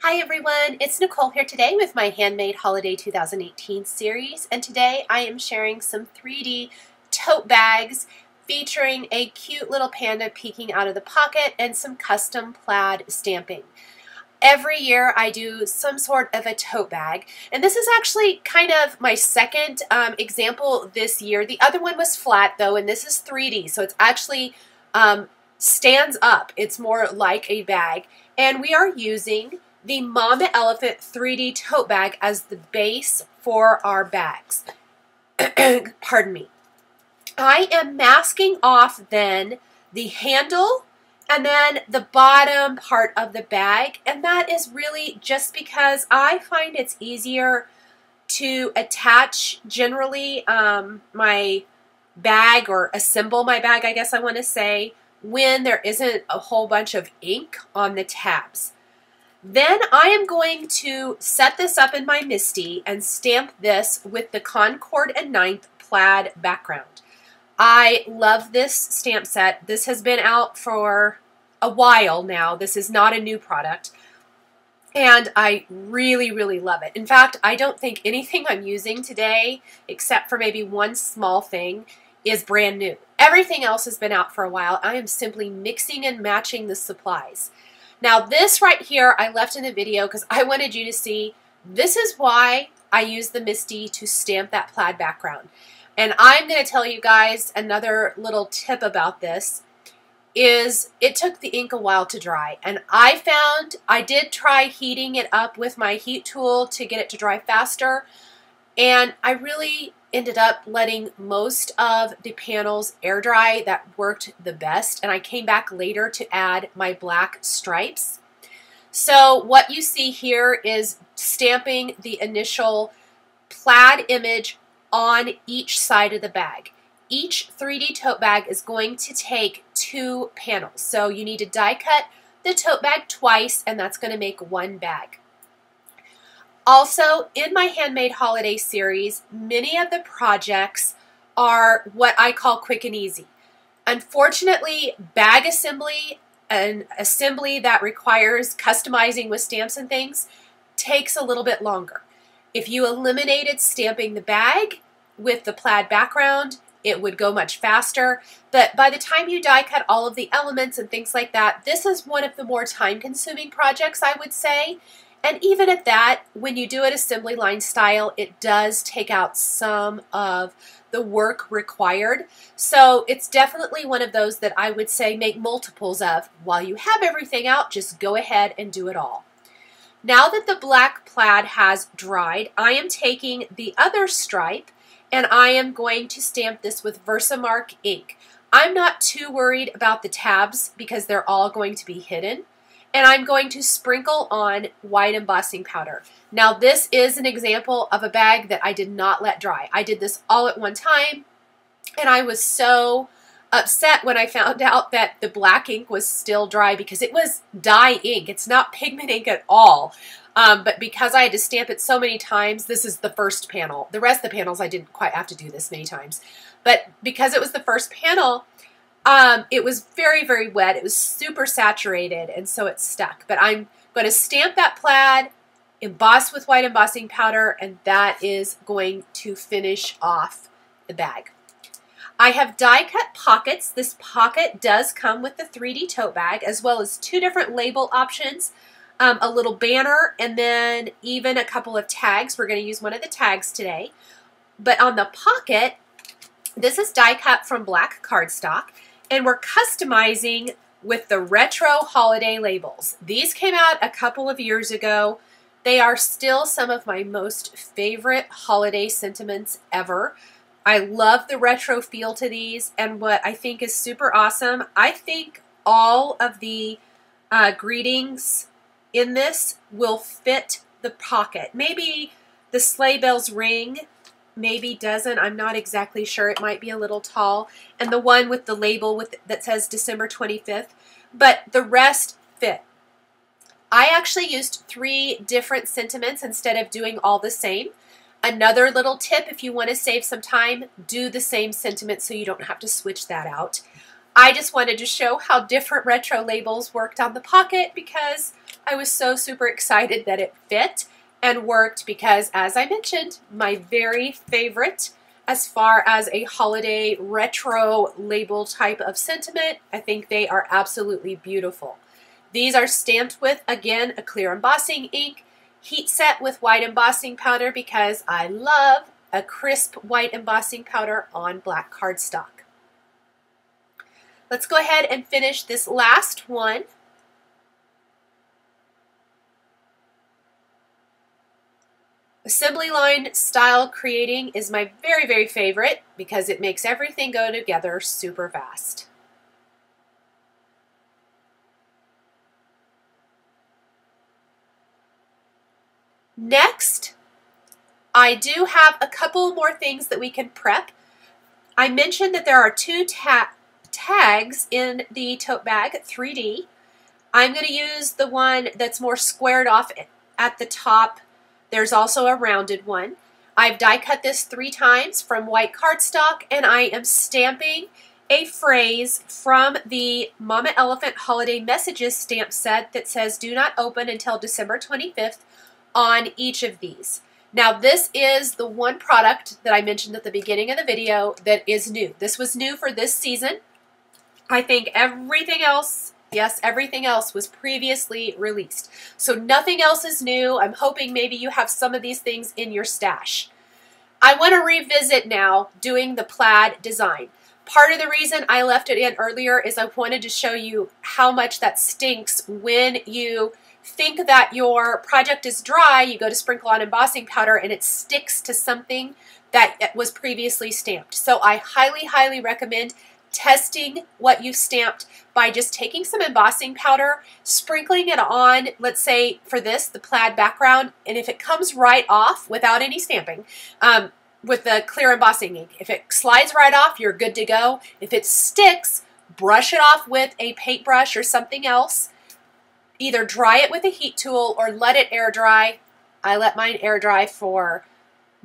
Hi everyone, it's Nicole here today with my Handmade Holiday 2018 series, and today I am sharing some 3D tote bags featuring a cute little panda peeking out of the pocket and some custom plaid stamping. Every year I do some sort of a tote bag, and this is actually kind of my second example this year. The other one was flat though, and this is 3D, so it's actually stands up. It's more like a bag, and we are using the Mama Elephant 3D tote bag as the base for our bags. Pardon me. I am masking off then the handle and then the bottom part of the bag, and that is really just because I find it's easier to attach generally my bag, or assemble my bag, I guess I want to say, when there isn't a whole bunch of ink on the tabs. Then I am going to set this up in my MISTI and stamp this with the Concord and 9th plaid background. I love this stamp set. This has been out for a while now. This is not a new product, and I really, really love it. In fact, I don't think anything I'm using today, except for maybe one small thing, is brand new. Everything else has been out for a while. I am simply mixing and matching the supplies. Now this right here I left in the video because I wanted you to see this is why I use the MISTI to stamp that plaid background. And I'm going to tell you guys another little tip about this is it took the ink a while to dry. And I found I did try heating it up with my heat tool to get it to dry faster. And I really ended up letting most of the panels air dry. That worked the best, and I came back later to add my black stripes. So what you see here is stamping the initial plaid image on each side of the bag. Each 3D tote bag is going to take 2 panels, so you need to die cut the tote bag twice, and that's going to make 1 bag. Also, in my Handmade Holiday series, many of the projects are what I call quick and easy. Unfortunately, bag assembly, an assembly that requires customizing with stamps and things, takes a little bit longer. If you eliminated stamping the bag with the plaid background, it would go much faster. But by the time you die cut all of the elements and things like that, this is one of the more time-consuming projects, I would say. And even at that, when you do it assembly line style, it does take out some of the work required. So it's definitely one of those that I would say make multiples of. While you have everything out, just go ahead and do it all. Now that the black plaid has dried, I am taking the other stripe and I am going to stamp this with Versamark ink. I'm not too worried about the tabs because they're all going to be hidden. And I'm going to sprinkle on white embossing powder. Now this is an example of a bag that I did not let dry. I did this all at one time, and I was so upset when I found out that the black ink was still dry because it was dye ink. It's not pigment ink at all. But because I had to stamp it so many times, this is the first panel. The rest of the panels I didn't quite have to do this many times. But because it was the first panel, it was very, very wet. It was super saturated, and so it stuck. But I'm going to stamp that plaid, emboss with white embossing powder, and that is going to finish off the bag. I have die cut pockets. This pocket does come with the 3D tote bag, as well as 2 different label options, a little banner, and then even a couple of tags. We're going to use one of the tags today. But on the pocket, this is die cut from black cardstock. And we're customizing with the retro holiday labels. These came out a couple of years ago. They are still some of my most favorite holiday sentiments ever. I love the retro feel to these, and what I think is super awesome, I think all of the greetings in this will fit the pocket. Maybe the sleigh bells ring maybe doesn't. I'm not exactly sure. It might be a little tall. And the one with the label that says December 25th. But the rest fit. I actually used 3 different sentiments instead of doing all the same. Another little tip, if you want to save some time, do the same sentiment so you don't have to switch that out. I just wanted to show how different retro labels worked on the pocket because I was so super excited that it fit and worked because, as I mentioned, my very favorite as far as a holiday retro label type of sentiment, I think they are absolutely beautiful. These are stamped with, again, a clear embossing ink, heat set with white embossing powder because I love a crisp white embossing powder on black cardstock. Let's go ahead and finish this last one. Assembly line style creating is my very, very favorite because it makes everything go together super fast. Next, I do have a couple more things that we can prep. I mentioned that there are two tags in the tote bag, 3D. I'm going to use the one that's more squared off at the top. There's also a rounded one. I've die cut this 3 times from white cardstock, and I am stamping a phrase from the Mama Elephant Holiday Messages stamp set that says "Do not open until December 25th" on each of these. Now, this is the one product that I mentioned at the beginning of the video that is new. This was new for this season. I think everything else, yes, everything else was previously released. So nothing else is new. I'm hoping maybe you have some of these things in your stash. I want to revisit now doing the plaid design. Part of the reason I left it in earlier is I wanted to show you how much that stinks when you think that your project is dry, you go to sprinkle on embossing powder and it sticks to something that was previously stamped. So I highly, highly recommend testing what you stamped by just taking some embossing powder, sprinkling it on, let's say for this, the plaid background, and if it comes right off without any stamping, with the clear embossing ink, if it slides right off, you're good to go. If it sticks, brush it off with a paintbrush or something else. Either dry it with a heat tool or let it air dry. I let mine air dry for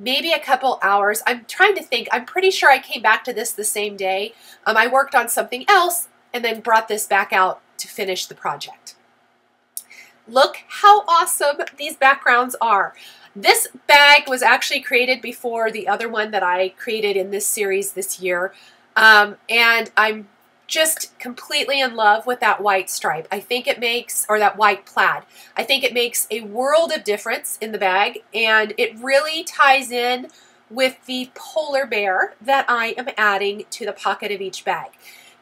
maybe a couple hours. I'm trying to think. I'm pretty sure I came back to this the same day. I worked on something else and then brought this back out to finish the project. Look how awesome these backgrounds are. This bag was actually created before the other one that I created in this series this year. And I'm just completely in love with that white stripe. I think it makes, or that white plaid, I think it makes a world of difference in the bag, and it really ties in with the polar bear that I am adding to the pocket of each bag.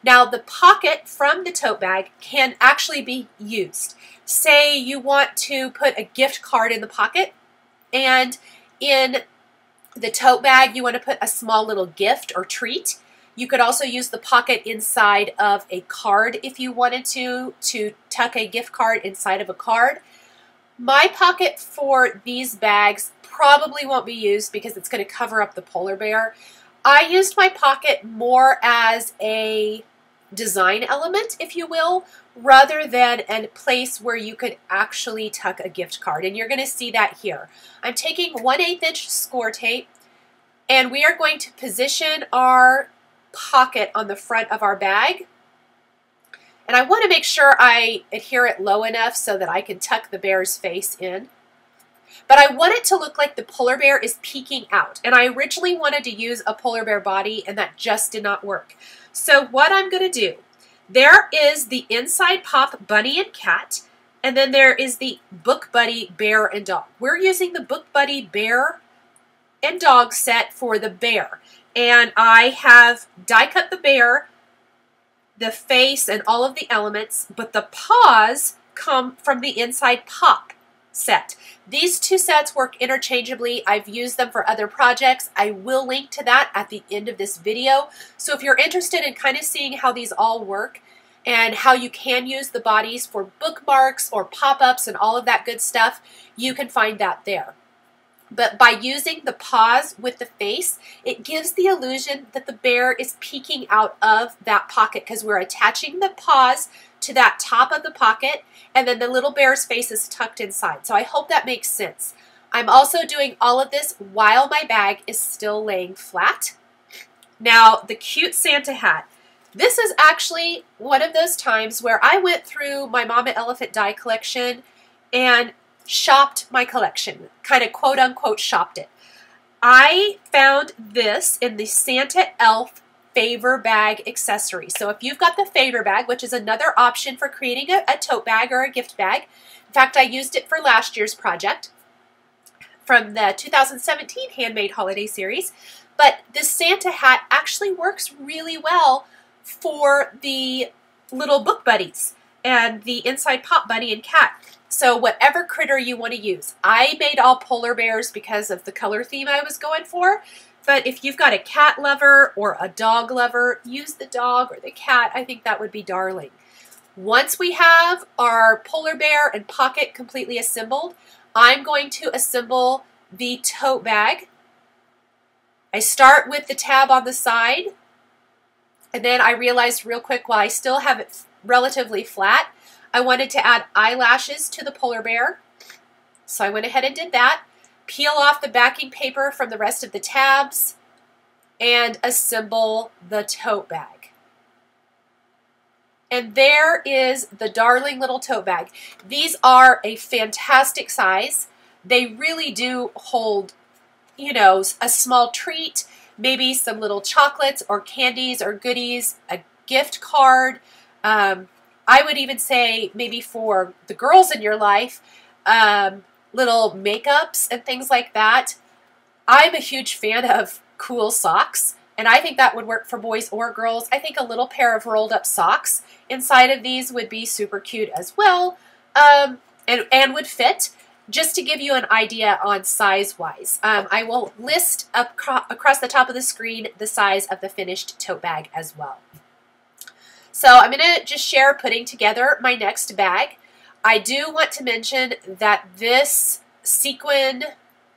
Now, the pocket from the tote bag can actually be used. Say you want to put a gift card in the pocket, and in the tote bag you want to put a small little gift or treat. You could also use the pocket inside of a card if you wanted to tuck a gift card inside of a card. My pocket for these bags probably won't be used because it's going to cover up the polar bear. I used my pocket more as a design element, if you will, rather than a place where you could actually tuck a gift card. And you're going to see that here. I'm taking 1/8 inch score tape, and we are going to position our pocket on the front of our bag. And I want to make sure I adhere it low enough so that I can tuck the bear's face in. But I want it to look like the polar bear is peeking out. And I originally wanted to use a polar bear body, and that just did not work. So what I'm going to do, there is the Inside Pop Bunny and Cat, and then there is the Book Buddy Bear and Dog. We're using the Book Buddy Bear and Dog set for the bear. And I have die cut the bear, the face, and all of the elements, but the paws come from the Inside Pop set. These two sets work interchangeably. I've used them for other projects. I will link to that at the end of this video. So if you're interested in kind of seeing how these all work and how you can use the bodies for bookmarks or pop-ups and all of that good stuff, you can find that there. But by using the paws with the face, it gives the illusion that the bear is peeking out of that pocket because we're attaching the paws to that top of the pocket, and then the little bear's face is tucked inside. So I hope that makes sense. I'm also doing all of this while my bag is still laying flat. Now, the cute Santa hat. This is actually one of those times where I went through my Mama Elephant die collection and shopped my collection, kind of quote unquote shopped it. I found this in the Santa Elf favor bag accessory. So if you've got the favor bag, which is another option for creating a tote bag or a gift bag. In fact, I used it for last year's project from the 2017 Handmade Holiday Series. But this Santa hat actually works really well for the little book buddies and the inside pop bunny and cat. So whatever critter you want to use. I made all polar bears because of the color theme I was going for. But if you've got a cat lover or a dog lover, use the dog or the cat. I think that would be darling. Once we have our polar bear and pocket completely assembled, I'm going to assemble the tote bag. I start with the tab on the side, and then I realized real quick while I still have it relatively flat, I wanted to add eyelashes to the polar bear. So I went ahead and did that. Peel off the backing paper from the rest of the tabs and assemble the tote bag. And there is the darling little tote bag. These are a fantastic size. They really do hold, you know, a small treat, maybe some little chocolates or candies or goodies, a gift card. I would even say maybe for the girls in your life, little makeups and things like that. I'm a huge fan of cool socks, and I think that would work for boys or girls. I think a little pair of rolled up socks inside of these would be super cute as well, and would fit. Just to give you an idea on size-wise, I will list up across the top of the screen the size of the finished tote bag as well. So I'm going to just share putting together my next bag. I do want to mention that this sequin,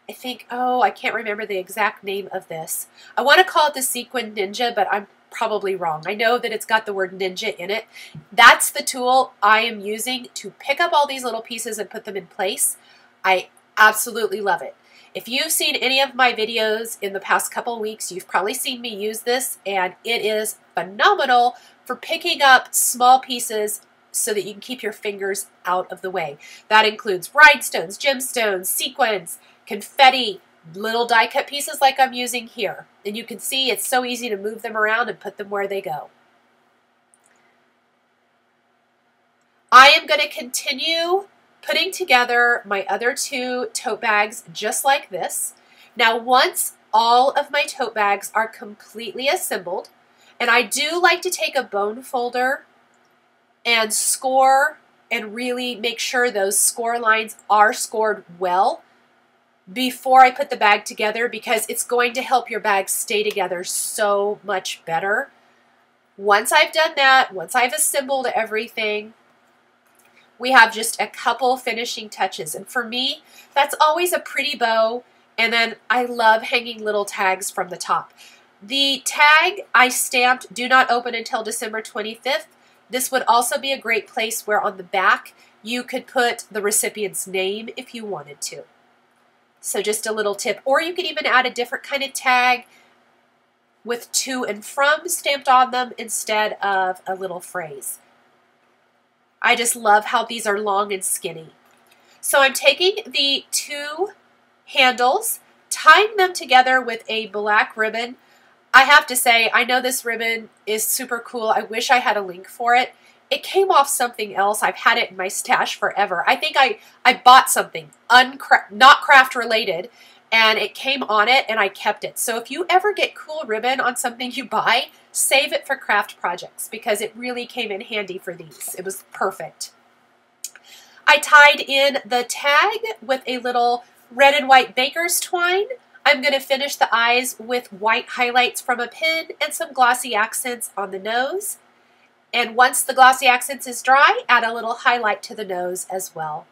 I think, oh, I can't remember the exact name of this. I want to call it the Sequin Ninja, but I'm probably wrong. I know that it's got the word ninja in it. That's the tool I am using to pick up all these little pieces and put them in place. I absolutely love it. If you've seen any of my videos in the past couple of weeks, you've probably seen me use this, and it is phenomenal for picking up small pieces so that you can keep your fingers out of the way. That includes rhinestones, gemstones, sequins, confetti, little die cut pieces like I'm using here. And you can see it's so easy to move them around and put them where they go. I am going to continue putting together my other two tote bags just like this. Now, once all of my tote bags are completely assembled, and I do like to take a bone folder and score and really make sure those score lines are scored well before I put the bag together, because it's going to help your bag stay together so much better. Once I've done that, once I've assembled everything, we have just a couple finishing touches. And for me, that's always a pretty bow. And then I love hanging little tags from the top. The tag I stamped, do not open until December 25th. This would also be a great place where on the back you could put the recipient's name if you wanted to. So just a little tip. Or you could even add a different kind of tag with to and from stamped on them instead of a little phrase. I just love how these are long and skinny. So I'm taking the two handles, tying them together with a black ribbon. I have to say, I know this ribbon is super cool. I wish I had a link for it. It came off something else. I've had it in my stash forever. I think I bought something not craft related, and it came on it, and I kept it. So if you ever get cool ribbon on something you buy, save it for craft projects, because it really came in handy for these. It was perfect. I tied in the tag with a little red and white baker's twine. I'm going to finish the eyes with white highlights from a pin and some glossy accents on the nose. And once the glossy accents is dry, add a little highlight to the nose as well.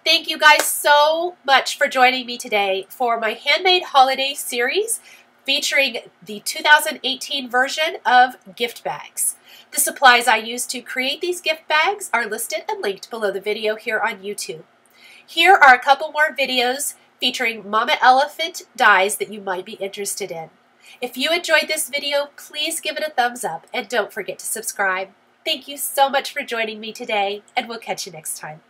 Thank you guys so much for joining me today for my Handmade Holiday Series featuring the 2018 version of gift bags. The supplies I used to create these gift bags are listed and linked below the video here on YouTube. Here are a couple more videos featuring Mama Elephant dies that you might be interested in. If you enjoyed this video, please give it a thumbs up and don't forget to subscribe. Thank you so much for joining me today, and we'll catch you next time.